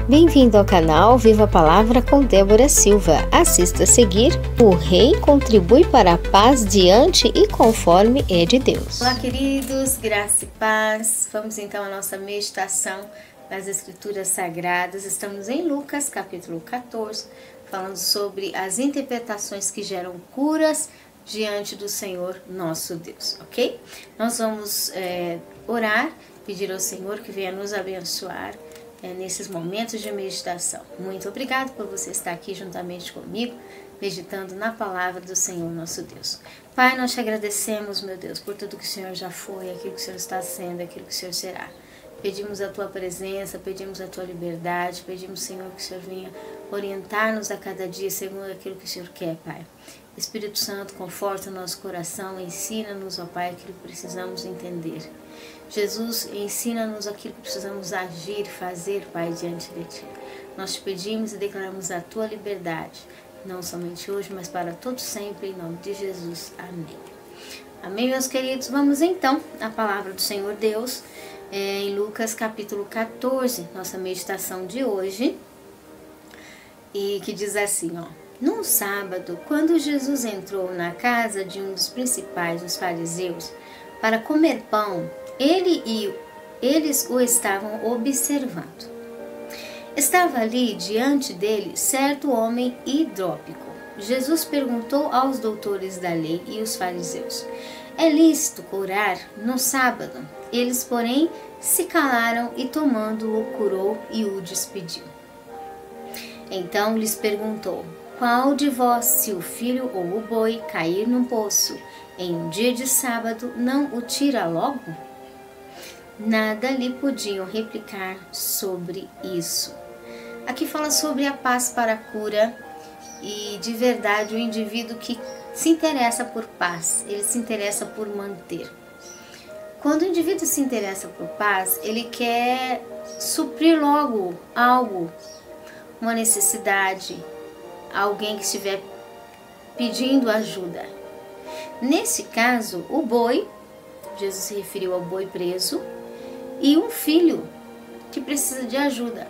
Bem-vindo ao canal Viva a Palavra com Débora Silva. Assista a seguir. O Rei contribui para a paz diante e conforme é de Deus. Olá, queridos, graça e paz. Vamos então à nossa meditação das Escrituras Sagradas. Estamos em Lucas, capítulo 14, falando sobre as interpretações que geram curas diante do Senhor nosso Deus, ok? Nós vamos orar, pedir ao Senhor que venha nos abençoar nesses momentos de meditação. Muito obrigado por você estar aqui juntamente comigo, meditando na palavra do Senhor nosso Deus. Pai, nós te agradecemos, meu Deus, por tudo que o Senhor já foi, aquilo que o Senhor está sendo, aquilo que o Senhor será. Pedimos a Tua presença, pedimos a Tua liberdade, pedimos, Senhor, que o Senhor venha orientar-nos a cada dia segundo aquilo que o Senhor quer, Pai. Espírito Santo, conforta o nosso coração, ensina-nos, ó Pai, aquilo que precisamos entender. Jesus, ensina-nos aquilo que precisamos agir, fazer, Pai, diante de Ti. Nós te pedimos e declaramos a Tua liberdade, não somente hoje, mas para todo sempre, em nome de Jesus. Amém. Amém, meus queridos? Vamos então à palavra do Senhor Deus, em Lucas capítulo 14, nossa meditação de hoje, e que diz assim, ó. Num sábado, quando Jesus entrou na casa de um dos principais dos fariseus para comer pão, eles o estavam observando. Estava ali diante dele certo homem hidrópico. Jesus perguntou aos doutores da lei e os fariseus: é lícito curar no sábado? Eles, porém, se calaram e, tomando-o, curou e o despediu. Então lhes perguntou: qual de vós, se o filho ou o boi cair num poço em um dia de sábado, não o tira logo? Nada lhe podiam replicar sobre isso. Aqui fala sobre a paz para a cura e, de verdade, o indivíduo que se interessa por paz, ele se interessa por manter. Quando o indivíduo se interessa por paz, ele quer suprir logo algo, uma necessidade, alguém que estiver pedindo ajuda. Nesse caso, o boi, Jesus se referiu ao boi preso, e um filho que precisa de ajuda.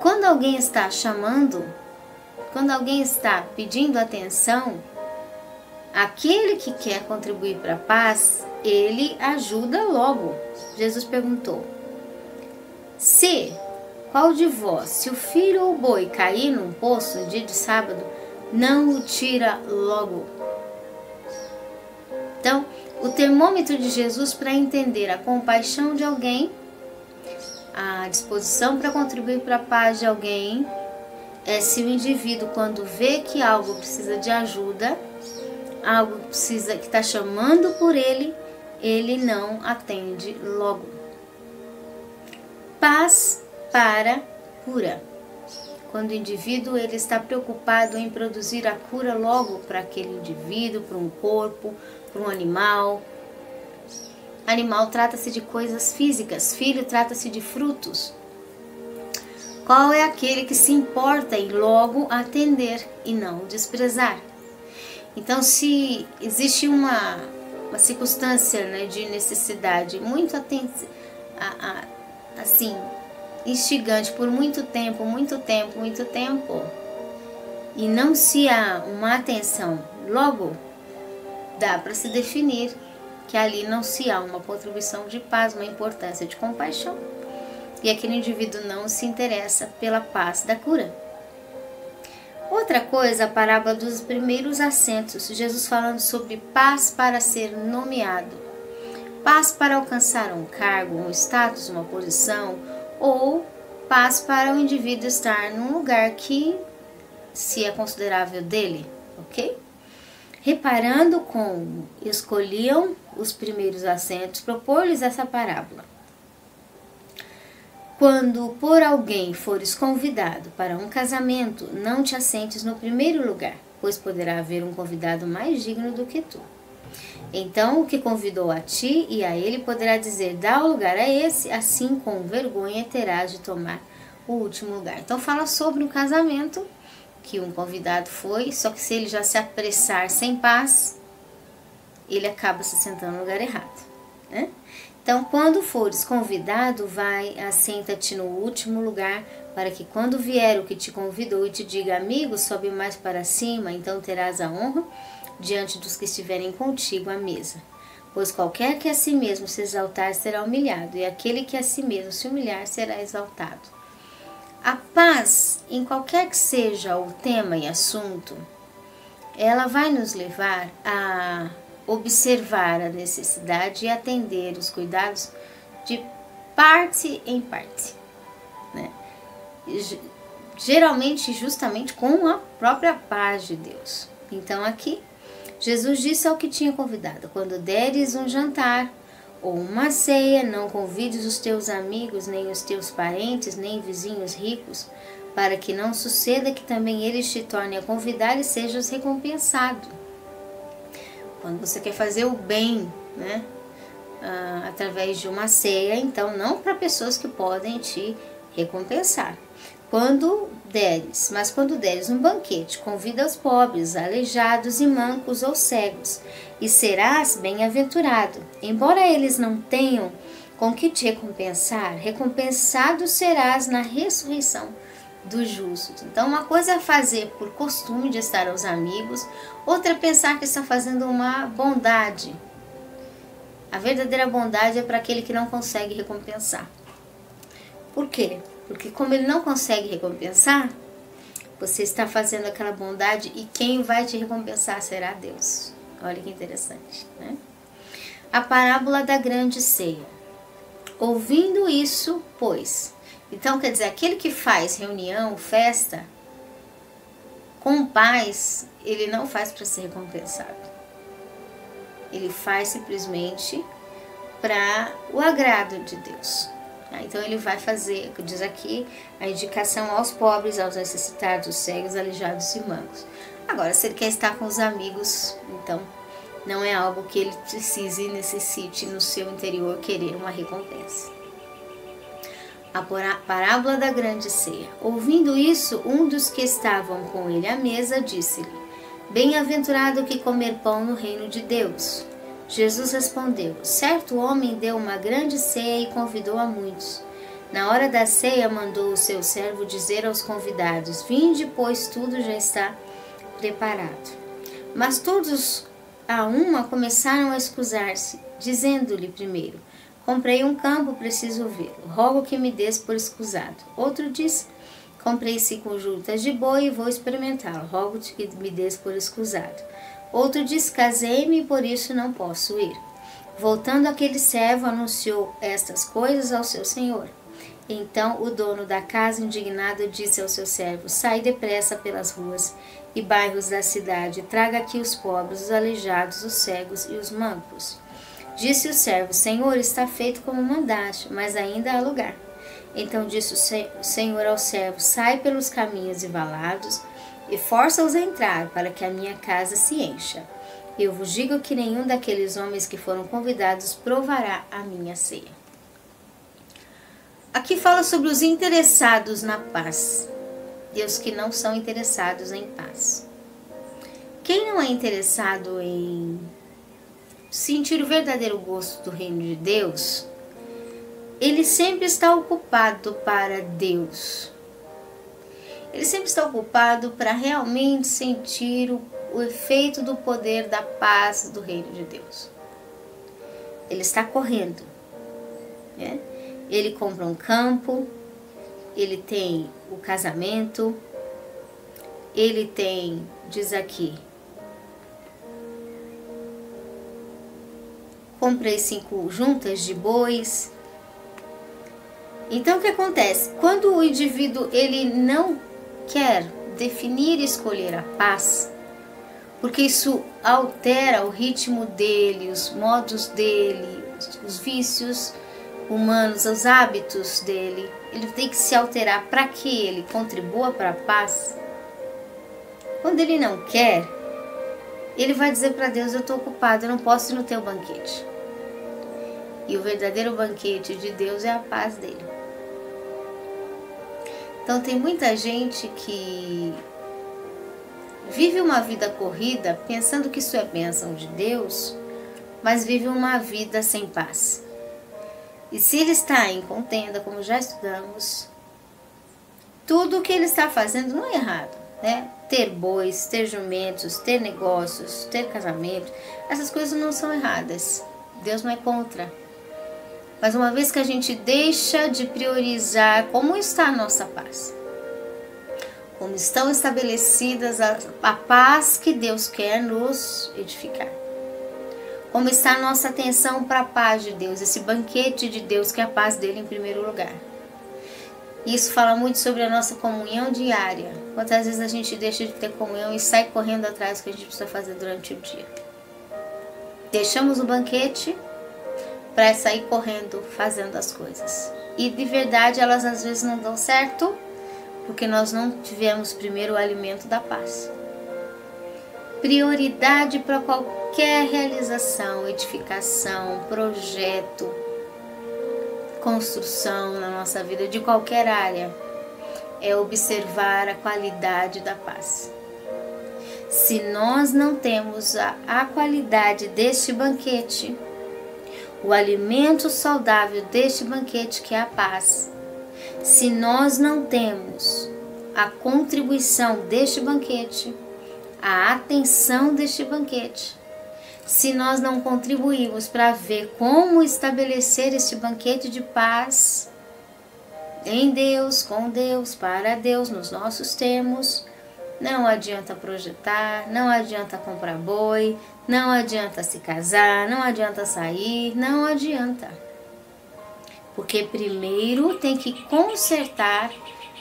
Quando alguém está chamando, quando alguém está pedindo atenção, aquele que quer contribuir para a paz, ele ajuda logo. Jesus perguntou: qual de vós, se o filho ou o boi cair num poço no dia de sábado, não o tira logo? Então, o termômetro de Jesus para entender a compaixão de alguém, a disposição para contribuir para a paz de alguém, é se o indivíduo, quando vê que algo precisa de ajuda, algo que está chamando por ele, ele não atende logo. Paz para cura. Quando o indivíduo ele está preocupado em produzir a cura logo para aquele indivíduo, para um corpo, para um animal. Animal trata-se de coisas físicas, filho trata-se de frutos. Qual é aquele que se importa em logo atender e não desprezar? Então, se existe uma circunstância, né, de necessidade muito assim, instigante por muito tempo, e não se há uma atenção logo, dá para se definir que ali não se há uma contribuição de paz, uma importância de compaixão, e aquele indivíduo não se interessa pela paz da cura. Outra coisa, a parábola dos primeiros assentos, Jesus falando sobre paz para ser nomeado, paz para alcançar um cargo, um status, uma posição, ou paz para o indivíduo estar num lugar que se é considerável dele, ok? Reparando como escolhiam os primeiros assentos, propor-lhes essa parábola. Quando por alguém fores convidado para um casamento, não te assentes no primeiro lugar, pois poderá haver um convidado mais digno do que tu. Então o que convidou a ti e a ele poderá dizer: dá o lugar a esse, assim com vergonha terás de tomar o último lugar. Então fala sobre um casamento que um convidado foi, só que se ele já se apressar sem paz, ele acaba se sentando no lugar errado, né? Então, quando fores convidado, vai, assenta-te no último lugar, para que quando vier o que te convidou e te diga, amigo, sobe mais para cima, então terás a honra diante dos que estiverem contigo à mesa. Pois qualquer que a si mesmo se exaltar será humilhado, e aquele que a si mesmo se humilhar será exaltado. A paz, em qualquer que seja o tema e assunto, ela vai nos levar a observar a necessidade e atender os cuidados de parte em parte, né? Geralmente, justamente com a própria paz de Deus. Então aqui, Jesus disse ao que tinha convidado, quando deres um jantar ou uma ceia, não convides os teus amigos, nem os teus parentes, nem vizinhos ricos, para que não suceda que também eles te tornem a convidar e sejas recompensado. Quando você quer fazer o bem, né, através de uma ceia, então não para pessoas que podem te recompensar. Mas quando deres um banquete, convida os pobres, aleijados e mancos ou cegos, e serás bem-aventurado. Embora eles não tenham com que te recompensar, recompensado serás na ressurreição dos justos. Então, uma coisa é fazer por costume de estar aos amigos, outra é pensar que está fazendo uma bondade. A verdadeira bondade é para aquele que não consegue recompensar. Por quê? Porque como ele não consegue recompensar, você está fazendo aquela bondade e quem vai te recompensar será Deus. Olha que interessante, né? A parábola da grande ceia. Ouvindo isso, pois... Então, quer dizer, aquele que faz reunião, festa, com paz, ele não faz para ser recompensado. Ele faz simplesmente para o agrado de Deus. Então ele vai fazer, diz aqui, a indicação aos pobres, aos necessitados, cegos, aleijados e mancos. Agora, se ele quer estar com os amigos, então não é algo que ele precise e necessite no seu interior querer uma recompensa. A parábola da grande ceia. Ouvindo isso, um dos que estavam com ele à mesa disse-lhe, bem-aventurado que comer pão no reino de Deus. Jesus respondeu, certo homem deu uma grande ceia e convidou a muitos. Na hora da ceia mandou o seu servo dizer aos convidados, vinde, pois tudo já está preparado. Mas todos a uma começaram a escusar-se, dizendo-lhe primeiro, comprei um campo, preciso vê-lo, rogo que me des por escusado. Outro disse, comprei 5 juntas de boi e vou experimentá-lo, rogo-te que me des por escusado. Outro disse, casei-me e por isso não posso ir. Voltando aquele servo, anunciou estas coisas ao seu senhor. Então o dono da casa, indignado, disse ao seu servo, sai depressa pelas ruas e bairros da cidade, traga aqui os pobres, os aleijados, os cegos e os mancos. Disse o servo, Senhor, está feito como mandaste, mas ainda há lugar. Então disse o Senhor ao servo, sai pelos caminhos e valados, e força-os a entrar, para que a minha casa se encha. Eu vos digo que nenhum daqueles homens que foram convidados provará a minha ceia. Aqui fala sobre os interessados na paz, e os que não são interessados em paz. Quem não é interessado em sentir o verdadeiro gosto do reino de Deus, ele sempre está ocupado para Deus. Ele sempre está ocupado para realmente sentir o efeito do poder da paz do reino de Deus. Ele está correndo, né? Ele compra um campo, ele tem o casamento, ele tem, diz aqui, comprei 5 juntas de bois. Então o que acontece? Quando o indivíduo ele não quer definir e escolher a paz, porque isso altera o ritmo dele, os modos dele, os vícios humanos, os hábitos dele, ele tem que se alterar para que ele contribua para a paz. Quando ele não quer, ele vai dizer para Deus, eu estou ocupado, eu não posso ir no teu banquete. E o verdadeiro banquete de Deus é a paz dele. Então tem muita gente que vive uma vida corrida pensando que isso é bênção de Deus, mas vive uma vida sem paz. E se ele está em contenda, como já estudamos, tudo o que ele está fazendo não é errado, né? Ter bois, ter jumentos, ter negócios, ter casamento, essas coisas não são erradas. Deus não é contra. Mas uma vez que a gente deixa de priorizar como está a nossa paz, como estão estabelecidas a paz que Deus quer nos edificar, como está a nossa atenção para a paz de Deus, esse banquete de Deus que é a paz dele em primeiro lugar. Isso fala muito sobre a nossa comunhão diária. Quantas vezes a gente deixa de ter comunhão e sai correndo atrás do que a gente precisa fazer durante o dia. Deixamos o banquete para sair correndo fazendo as coisas. E de verdade elas às vezes não dão certo, porque nós não tivemos primeiro o alimento da paz. Prioridade para qualquer realização, edificação, projeto, construção na nossa vida, de qualquer área, é observar a qualidade da paz. Se nós não temos a qualidade deste banquete, o alimento saudável deste banquete que é a paz, se nós não temos a contribuição deste banquete, a atenção deste banquete, se nós não contribuímos para ver como estabelecer este banquete de paz em Deus, com Deus, para Deus, nos nossos termos, não adianta projetar, não adianta comprar boi, não adianta se casar, não adianta sair, não adianta. Porque primeiro tem que consertar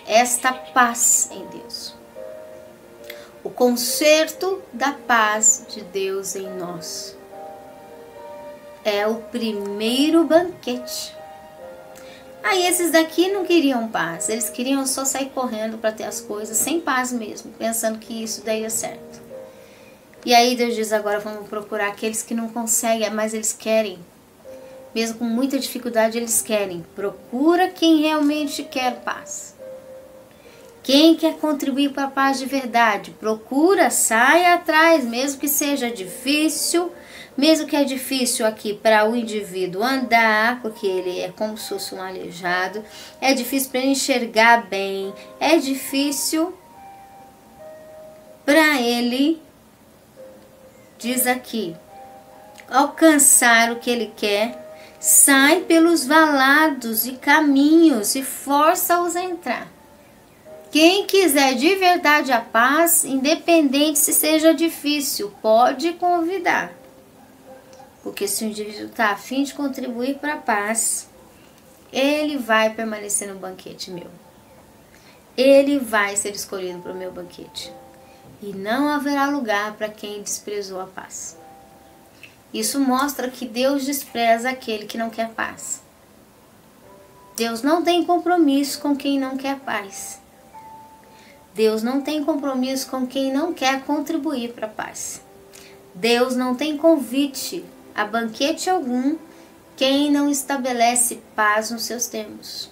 esta paz em Deus. O conserto da paz de Deus em nós é o primeiro banquete. Aí esses daqui não queriam paz, eles queriam só sair correndo para ter as coisas sem paz mesmo, pensando que isso daria certo. E aí Deus diz agora, vamos procurar aqueles que não conseguem, mas eles querem. Mesmo com muita dificuldade eles querem. Procura quem realmente quer paz. Quem quer contribuir para a paz de verdade, procura, sai atrás, mesmo que seja difícil, mesmo que é difícil aqui para o indivíduo andar, porque ele é como se fosse um aleijado, é difícil para ele enxergar bem, é difícil para ele, diz aqui, alcançar o que ele quer, sai pelos valados e caminhos e força-os a entrar. Quem quiser de verdade a paz, independente se seja difícil, pode convidar. Porque se o indivíduo está a fim de contribuir para a paz, ele vai permanecer no banquete meu. Ele vai ser escolhido para o meu banquete. E não haverá lugar para quem desprezou a paz. Isso mostra que Deus despreza aquele que não quer paz. Deus não tem compromisso com quem não quer paz. Deus não tem compromisso com quem não quer contribuir para a paz. Deus não tem convite a banquete algum quem não estabelece paz nos seus termos.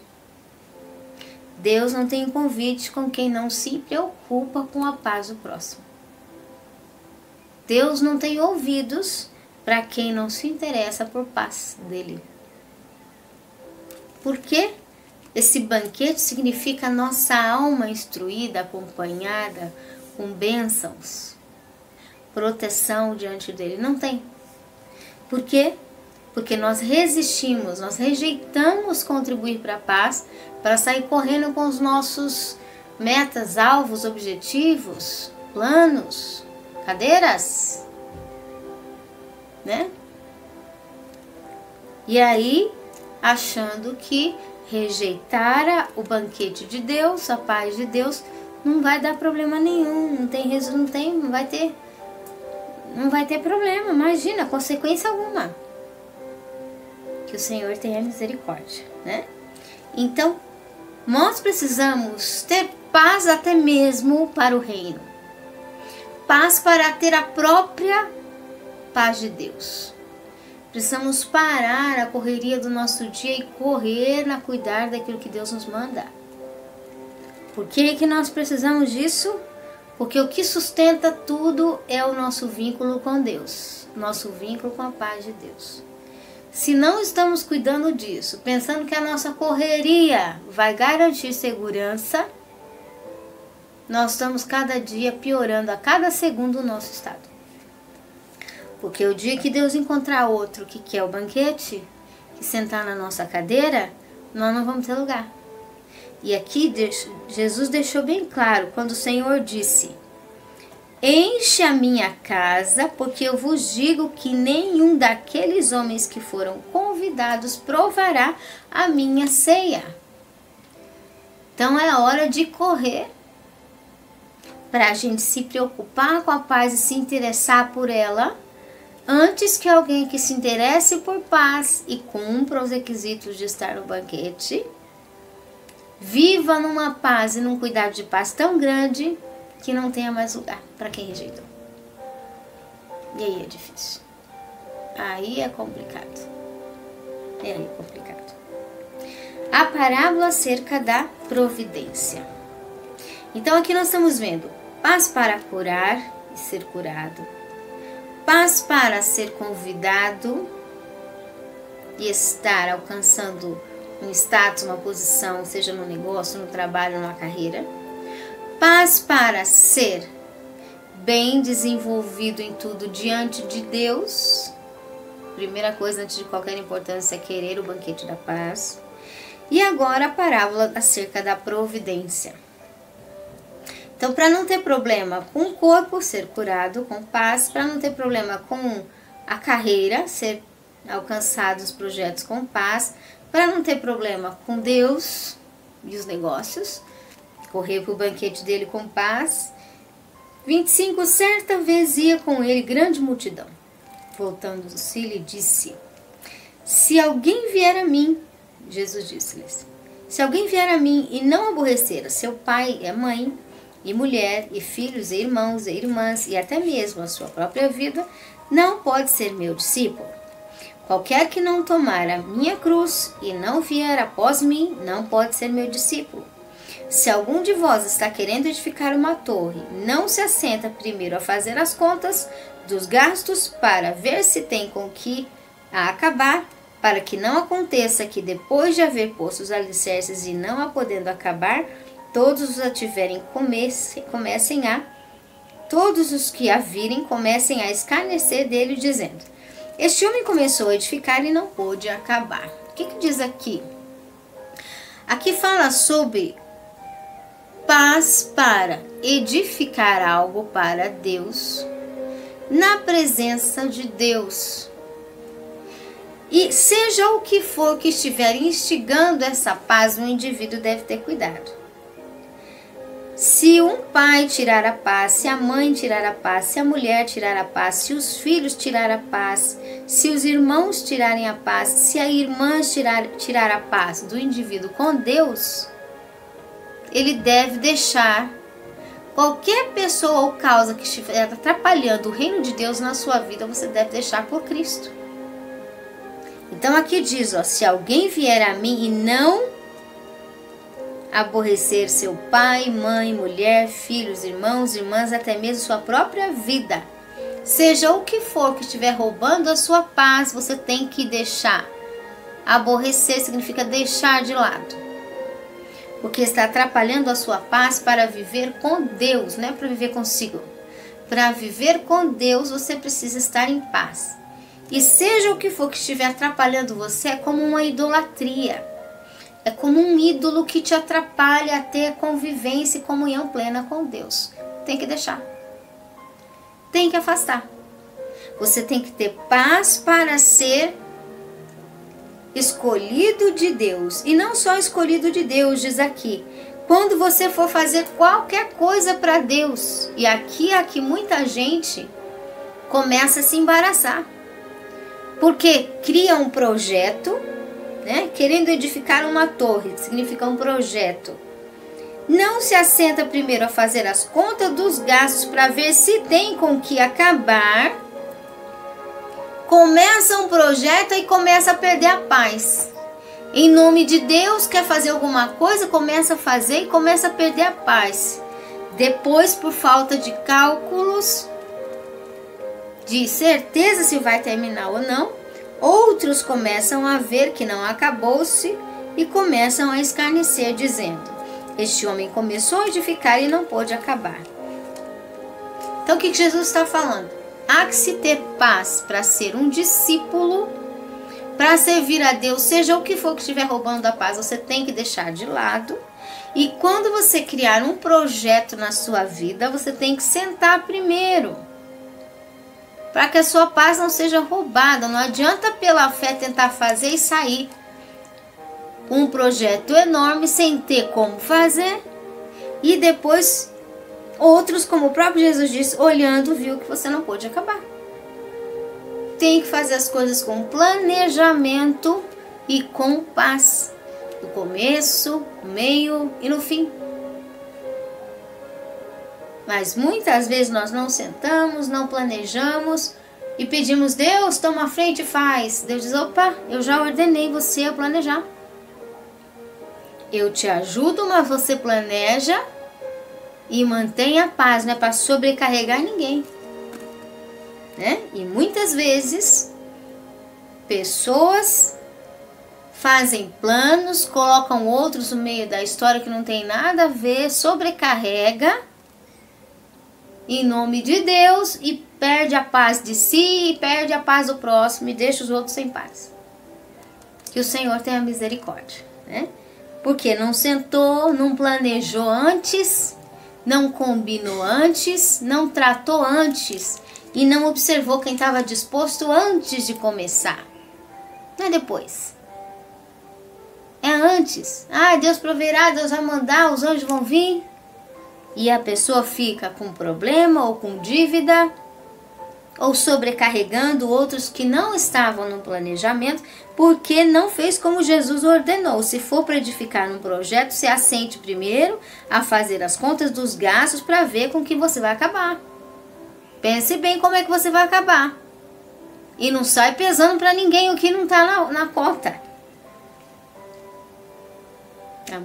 Deus não tem convite com quem não se preocupa com a paz do próximo. Deus não tem ouvidos para quem não se interessa por paz dele. Por quê? Esse banquete significa nossa alma instruída, acompanhada, com bênçãos, proteção diante dele. Não tem. Por quê? Porque nós resistimos, nós rejeitamos contribuir para a paz para sair correndo com os nossos metas, alvos, objetivos, planos, cadeiras, né? E aí, achando que rejeitar o banquete de Deus, a paz de Deus, não vai dar problema nenhum, não vai ter problema, imagina, consequência alguma. Que o Senhor tenha misericórdia, né? Então, nós precisamos ter paz até mesmo para o reino. Paz para ter a própria paz de Deus. Precisamos parar a correria do nosso dia e correr na cuidar daquilo que Deus nos manda. Por que que nós precisamos disso? Porque o que sustenta tudo é o nosso vínculo com Deus, nosso vínculo com a paz de Deus. Se não estamos cuidando disso, pensando que a nossa correria vai garantir segurança, nós estamos cada dia piorando a cada segundo o nosso estado. Porque o dia que Deus encontrar outro que quer o banquete, que sentar na nossa cadeira, nós não vamos ter lugar. E aqui Jesus deixou bem claro, quando o Senhor disse: enche a minha casa, porque eu vos digo que nenhum daqueles homens que foram convidados provará a minha ceia. Então é hora de correr para a gente se preocupar com a paz e se interessar por ela, antes que alguém que se interesse por paz e cumpra os requisitos de estar no banquete, viva numa paz e num cuidado de paz tão grande que não tenha mais lugar para quem rejeitou. E aí é difícil. Aí é complicado. A parábola acerca da providência. Então aqui nós estamos vendo paz para curar e ser curado, paz para ser convidado e estar alcançando um status, uma posição, seja no negócio, no trabalho, numa carreira. Paz para ser bem desenvolvido em tudo diante de Deus. Primeira coisa, antes de qualquer importância, é querer o banquete da paz. E agora a parábola acerca da providência. Então, para não ter problema com o corpo ser curado com paz, para não ter problema com a carreira ser alcançados os projetos com paz, para não ter problema com Deus e os negócios, correr para o banquete dele com paz. 25, certa vez ia com ele grande multidão. Voltando-se, lhe disse: se alguém vier a mim, Jesus disse-lhes, se alguém vier a mim e não aborrecer a seu pai e a mãe, e mulher, e filhos, e irmãos, e irmãs, e até mesmo a sua própria vida, não pode ser meu discípulo. Qualquer que não tomar a minha cruz e não vier após mim, não pode ser meu discípulo. Se algum de vós está querendo edificar uma torre, não se assenta primeiro a fazer as contas dos gastos para ver se tem com que a acabar, para que não aconteça que depois de haver posto os alicerces e não a podendo acabar, todos os a tiverem todos os que a virem comecem a escarnecer dele, dizendo: este homem começou a edificar e não pôde acabar. O que diz aqui? Aqui fala sobre paz para edificar algo para Deus, na presença de Deus. E seja o que for que estiver instigando essa paz, o indivíduo deve ter cuidado. Se um pai tirar a paz, se a mãe tirar a paz, se a mulher tirar a paz, se os filhos tirar a paz, se os irmãos tirarem a paz, se a irmã tirar a paz do indivíduo com Deus, ele deve deixar qualquer pessoa ou causa que estiver atrapalhando o reino de Deus na sua vida, você deve deixar por Cristo. Então aqui diz, se alguém vier a mim e não aborrecer seu pai, mãe, mulher, filhos, irmãos, irmãs, até mesmo sua própria vida, seja o que for que estiver roubando a sua paz, você tem que deixar. Aborrecer significa deixar de lado, porque está atrapalhando a sua paz para viver com Deus, não é para viver consigo. Para viver com Deus, você precisa estar em paz. E seja o que for que estiver atrapalhando você, é como uma idolatria. É como um ídolo que te atrapalha a ter convivência e comunhão plena com Deus. Tem que deixar. Tem que afastar. Você tem que ter paz para ser escolhido de Deus. E não só escolhido de Deus, diz aqui. Quando você for fazer qualquer coisa para Deus. E aqui muita gente começa a se embaraçar. Porque cria um projeto, querendo edificar uma torre, significa um projeto. Não se assenta primeiro a fazer as contas dos gastos para ver se tem com que acabar. Começa um projeto e começa a perder a paz. Em nome de Deus, quer fazer alguma coisa, começa a fazer e começa a perder a paz. Depois, por falta de cálculos, de certeza se vai terminar ou não, Outros começam a ver que não acabou-se e começam a escarnecer, dizendo: este homem começou a edificar e não pôde acabar. Então o que Jesus está falando? Há que se ter paz para ser um discípulo, para servir a Deus, seja o que for que estiver roubando a paz, você tem que deixar de lado. E quando você criar um projeto na sua vida, você tem que sentar primeiro, para que a sua paz não seja roubada. Não adianta pela fé tentar fazer e sair um projeto enorme sem ter como fazer, e depois outros, como o próprio Jesus disse, olhando, viu que você não pôde acabar. Tem que fazer as coisas com planejamento e com paz, no começo, no meio e no fim. Mas muitas vezes nós não sentamos, não planejamos e pedimos: Deus, toma a frente e faz. Deus diz: opa, eu já ordenei você a planejar. Eu te ajudo, mas você planeja e mantém a paz, não é para sobrecarregar ninguém, né? E muitas vezes pessoas fazem planos, colocam outros no meio da história que não tem nada a ver, sobrecarrega em nome de Deus e perde a paz de si, e perde a paz do próximo e deixa os outros sem paz. Que o Senhor tenha misericórdia, né? Porque não sentou, não planejou antes, não combinou antes, não tratou antes e não observou quem estava disposto antes de começar. Não é depois. É antes. Ah, Deus proverá, Deus vai mandar, os anjos vão vir. E a pessoa fica com problema ou com dívida, ou sobrecarregando outros que não estavam no planejamento, porque não fez como Jesus ordenou. Se for para edificar um projeto, se assente primeiro a fazer as contas dos gastos para ver com que você vai acabar. Pense bem como é que você vai acabar. E não sai pesando para ninguém o que não está na cota.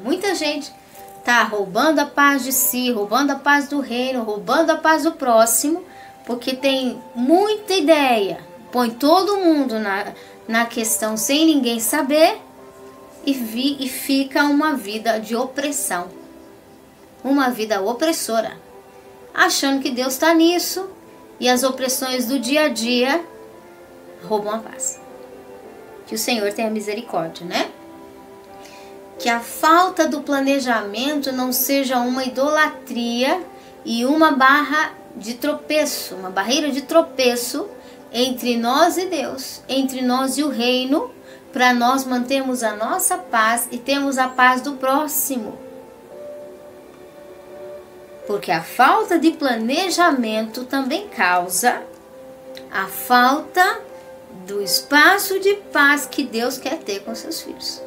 Muita gente está roubando a paz de si, roubando a paz do reino, roubando a paz do próximo, porque tem muita ideia, põe todo mundo na questão sem ninguém saber e fica uma vida de opressão, uma vida opressora, achando que Deus está nisso e as opressões do dia a dia roubam a paz. Que o Senhor tenha misericórdia, né? Que a falta do planejamento não seja uma idolatria e uma barreira de tropeço entre nós e Deus, entre nós e o reino, para nós mantermos a nossa paz e termos a paz do próximo. Porque a falta de planejamento também causa a falta do espaço de paz que Deus quer ter com seus filhos.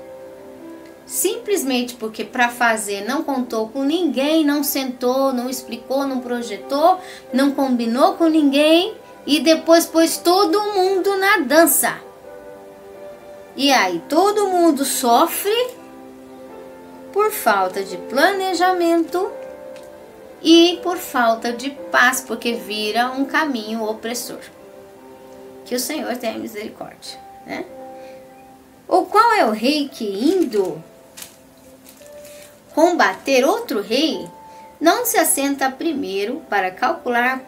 Simplesmente porque para fazer não contou com ninguém, não sentou, não explicou, não projetou, não combinou com ninguém e depois pôs todo mundo na dança. E aí todo mundo sofre por falta de planejamento e por falta de paz, porque vira um caminho opressor. Que o Senhor tenha misericórdia, né? Ou qual é o rei que, indo combater outro rei, não se assenta primeiro para calcular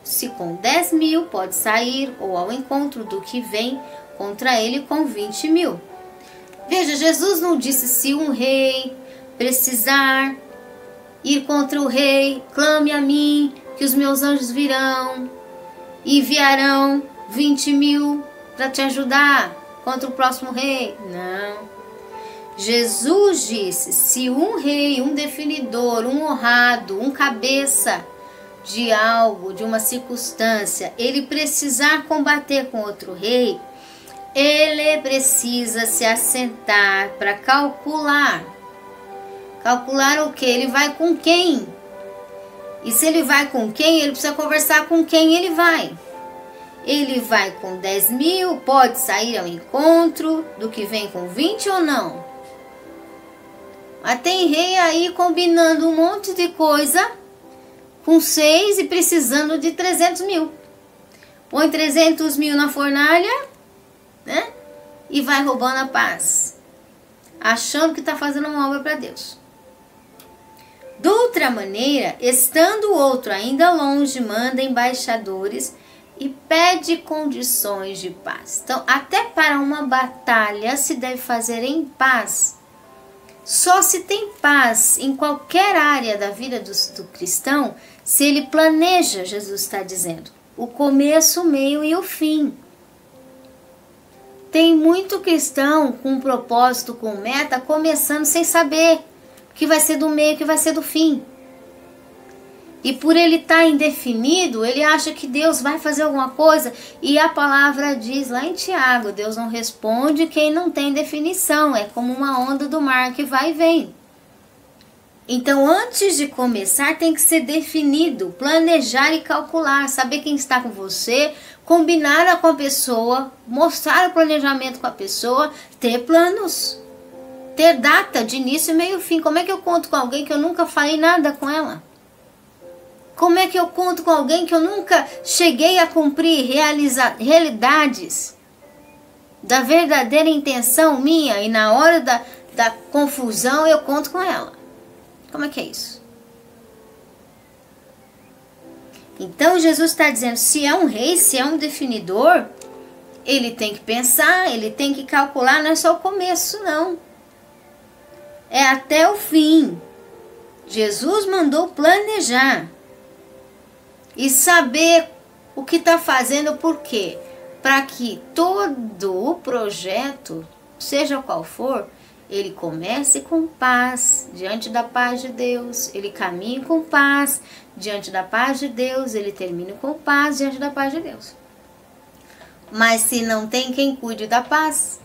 se com 10.000 pode sair ou ao encontro do que vem contra ele com 20.000? Veja, Jesus não disse: se um rei precisar ir contra o rei, clame a mim, que os meus anjos virão e enviarão 20.000 para te ajudar contra o próximo rei. Não. Jesus disse: se um rei, um definidor, um honrado, um cabeça de algo, de uma circunstância, ele precisar combater com outro rei, ele precisa se assentar para calcular. Calcular o que? Ele vai com quem? E se ele vai com quem, ele precisa conversar com quem ele vai. Ele vai com 10.000, pode sair ao encontro do que vem com 20 ou não? Mas tem rei aí combinando um monte de coisa com 6 e precisando de 300.000. Põe 300.000 na fornalha né? E vai roubando a paz, achando que está fazendo uma obra para Deus. De outra maneira, estando o outro ainda longe, manda embaixadores e pede condições de paz. Então, até para uma batalha se deve fazer em paz. Só se tem paz em qualquer área da vida do cristão se ele planeja, Jesus está dizendo, o começo, o meio e o fim. Tem muito cristão com propósito, com meta, começando sem saber que vai ser do meio, que vai ser do fim. E por ele estar indefinido, ele acha que Deus vai fazer alguma coisa. E a palavra diz lá em Tiago, Deus não responde quem não tem definição. É como uma onda do mar que vai e vem. Então, antes de começar, tem que ser definido, planejar e calcular. Saber quem está com você, combinar com a pessoa, mostrar o planejamento com a pessoa, ter planos. Ter data de início, meio e fim. Como é que eu conto com alguém que eu nunca falei nada com ela? Como é que eu conto com alguém que eu nunca cheguei a cumprir, realizar realidades da verdadeira intenção minha e na hora da confusão eu conto com ela? Como é que é isso? Então Jesus está dizendo, se é um rei, se é um definidor, ele tem que pensar, ele tem que calcular, não é só o começo não. É até o fim. Jesus mandou planejar. E saber o que está fazendo, por quê? Para que todo o projeto, seja qual for, ele comece com paz, diante da paz de Deus. Ele caminhe com paz, diante da paz de Deus. Ele termine com paz, diante da paz de Deus. Mas se não tem quem cuide da paz,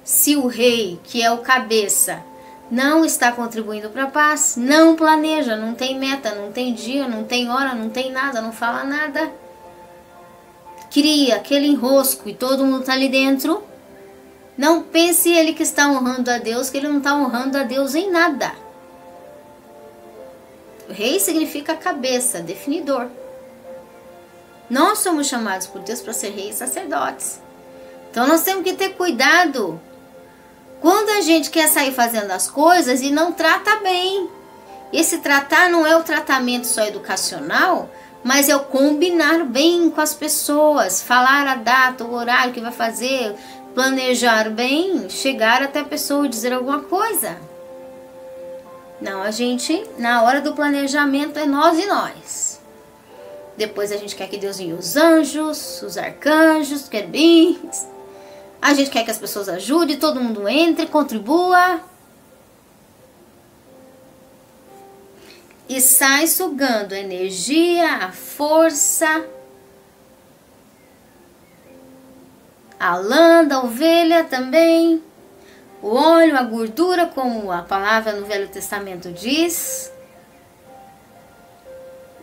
se o rei, que é o cabeça, não está contribuindo para a paz, não planeja, não tem meta, não tem dia, não tem hora, não tem nada, não fala nada. Cria aquele enrosco e todo mundo está ali dentro. Não pense ele que está honrando a Deus, que ele não está honrando a Deus em nada. O rei significa cabeça, definidor. Nós somos chamados por Deus para ser reis e sacerdotes. Então nós temos que ter cuidado quando a gente quer sair fazendo as coisas e não trata bem. Esse tratar não é o tratamento só educacional, mas é o combinar bem com as pessoas, falar a data, o horário que vai fazer, planejar bem, chegar até a pessoa dizer alguma coisa. Não, a gente, na hora do planejamento, é nós e nós. Depois a gente quer que Deus envie os anjos, os arcanjos, os querubins. A gente quer que as pessoas ajudem, todo mundo entre, contribua. E sai sugando a energia, a força, a lã da ovelha também, o óleo, a gordura, como a palavra no Velho Testamento diz.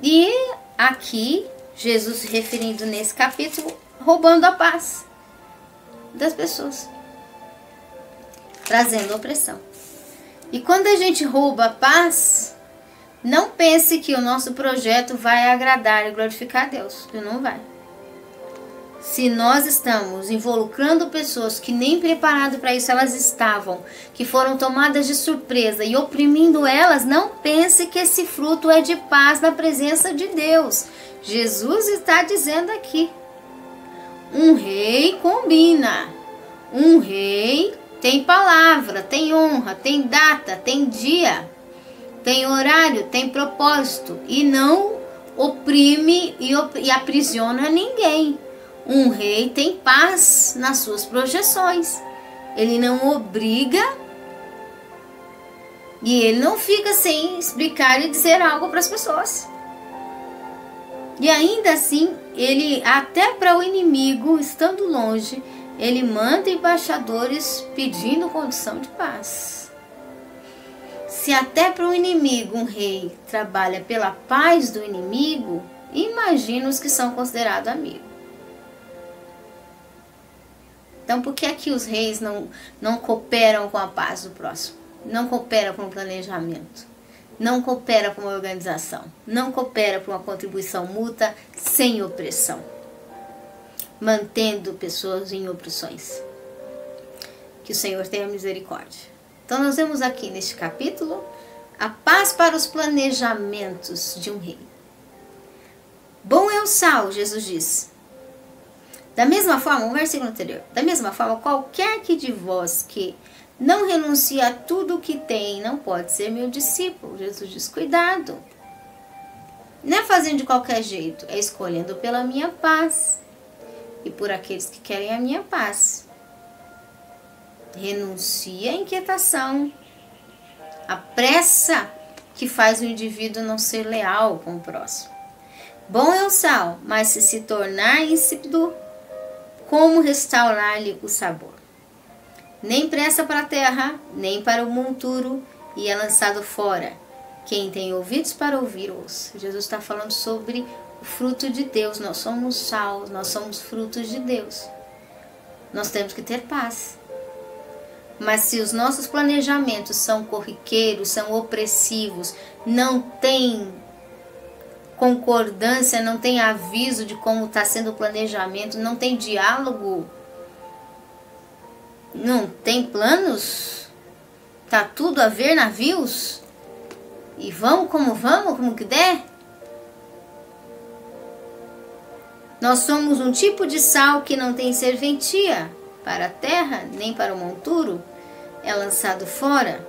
E aqui, Jesus se referindo nesse capítulo, roubando a paz das pessoas, trazendo opressão. E quando a gente rouba a paz, não pense que o nosso projeto vai agradar e glorificar a Deus, que não vai. Se nós estamos involucrando pessoas que nem preparado para isso elas estavam, que foram tomadas de surpresa e oprimindo elas, não pense que esse fruto é de paz na presença de Deus. Jesus está dizendo aqui. Um rei combina. Um rei tem palavra, tem honra, tem data, tem dia, tem horário, tem propósito e não oprime e aprisiona ninguém. Um rei tem paz nas suas projeções. Ele não obriga e ele não fica sem explicar e dizer algo para as pessoas. E ainda assim, ele até para o inimigo, estando longe, ele manda embaixadores pedindo condição de paz. Se até para o inimigo um rei trabalha pela paz do inimigo, imagina os que são considerados amigos. Então, por que aqui os reis não cooperam com a paz do próximo? Não cooperam com o planejamento? Não coopera com uma organização, não coopera com uma contribuição mútua sem opressão, mantendo pessoas em opressões. Que o Senhor tenha misericórdia. Então nós vemos aqui neste capítulo a paz para os planejamentos de um rei. Bom é o sal, Jesus diz. Da mesma forma, um versículo anterior, da mesma forma, qualquer que de vós que não renuncia a tudo o que tem, não pode ser meu discípulo. Jesus diz, cuidado. Não é fazendo de qualquer jeito, é escolhendo pela minha paz e por aqueles que querem a minha paz. Renuncia à inquietação, a pressa que faz o indivíduo não ser leal com o próximo. Bom é o sal, mas se tornar insípido, como restaurar-lhe o sabor? Nem pressa para a terra, nem para o monturo, e é lançado fora. Quem tem ouvidos para ouvir, ouça. Jesus está falando sobre o fruto de Deus. Nós somos sal, nós somos frutos de Deus. Nós temos que ter paz. Mas se os nossos planejamentos são corriqueiros, são opressivos, não tem concordância, não tem aviso de como está sendo o planejamento, não tem diálogo, não tem planos, tá tudo a ver navios, e vamos, como que der. Nós somos um tipo de sal que não tem serventia para a terra, nem para o monturo, é lançado fora.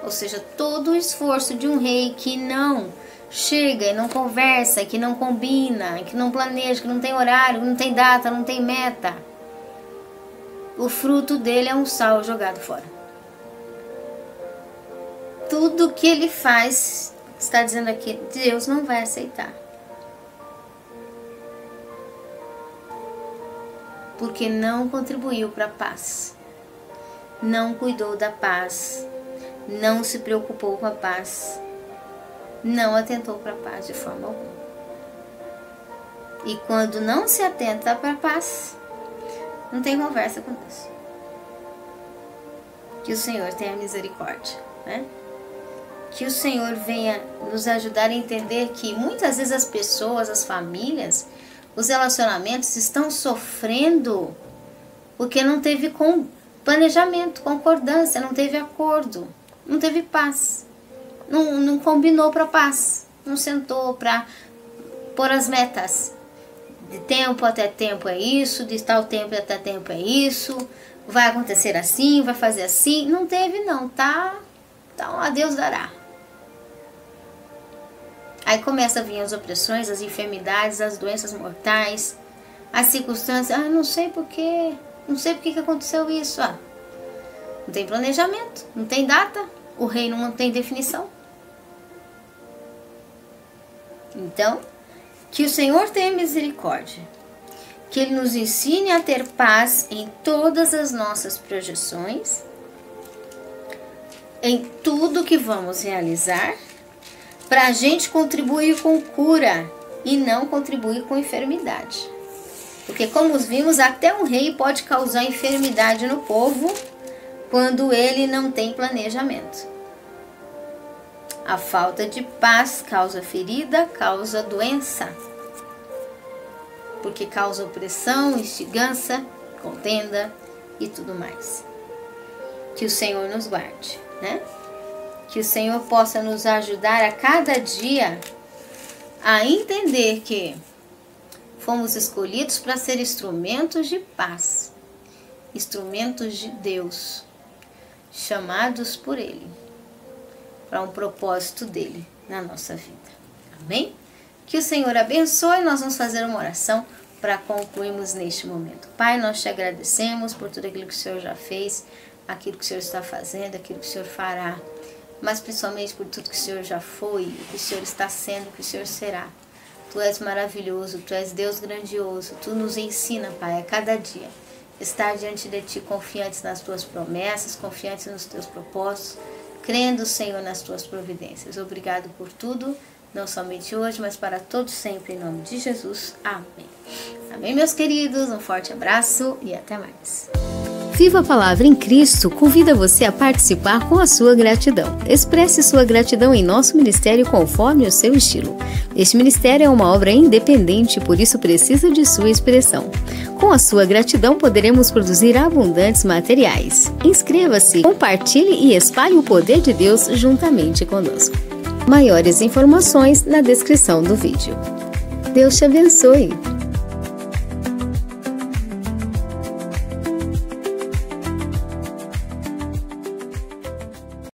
Ou seja, todo o esforço de um rei que não chega e não conversa, que não combina, que não planeja, que não tem horário, que não tem data, não tem meta, o fruto dele é um sal jogado fora. Tudo que ele faz, está dizendo aqui, Deus não vai aceitar. Porque não contribuiu para a paz, não cuidou da paz, não se preocupou com a paz, não atentou para a paz de forma alguma. E quando não se atenta para a paz, não tem conversa com Deus. Que o Senhor tenha misericórdia, né? Que o Senhor venha nos ajudar a entender que muitas vezes as pessoas, as famílias, os relacionamentos estão sofrendo porque não teve planejamento, concordância, não teve acordo, não teve paz, não combinou para paz, não sentou para pôr as metas. De tempo até tempo é isso, de tal tempo até tempo é isso, vai acontecer assim, vai fazer assim. Não teve não, tá? Então a Deus dará. Aí começa a vir as opressões, as enfermidades, as doenças mortais, as circunstâncias. Não sei porquê, não sei porque que aconteceu isso. Não tem planejamento, não tem data, o reino não tem definição. Então, que o Senhor tenha misericórdia, que Ele nos ensine a ter paz em todas as nossas projeções, em tudo que vamos realizar, para a gente contribuir com cura e não contribuir com enfermidade. Porque como vimos, até um rei pode causar enfermidade no povo quando ele não tem planejamento. A falta de paz causa ferida, causa doença. Porque causa opressão, instigança, contenda e tudo mais. Que o Senhor nos guarde, né? Que o Senhor possa nos ajudar a cada dia a entender que fomos escolhidos para ser instrumentos de paz, instrumentos de Deus, chamados por Ele, para um propósito dEle na nossa vida. Amém? Que o Senhor abençoe. Nós vamos fazer uma oração para concluirmos neste momento. Pai, nós te agradecemos por tudo aquilo que o Senhor já fez, aquilo que o Senhor está fazendo, aquilo que o Senhor fará, mas principalmente por tudo que o Senhor já foi, o que o Senhor está sendo, o que o Senhor será. Tu és maravilhoso, Tu és Deus grandioso, Tu nos ensina, Pai, a cada dia estar diante de Ti confiantes nas Tuas promessas, confiantes nos Teus propósitos, crendo, Senhor, nas Tuas providências. Obrigado por tudo, não somente hoje, mas para todos sempre, em nome de Jesus. Amém. Amém, meus queridos, um forte abraço e até mais. Viva a Palavra em Cristo convida você a participar com a sua gratidão. Expresse sua gratidão em nosso ministério conforme o seu estilo. Este ministério é uma obra independente, por isso precisa de sua expressão. Com a sua gratidão poderemos produzir abundantes materiais. Inscreva-se, compartilhe e espalhe o poder de Deus juntamente conosco. Maiores informações na descrição do vídeo. Deus te abençoe!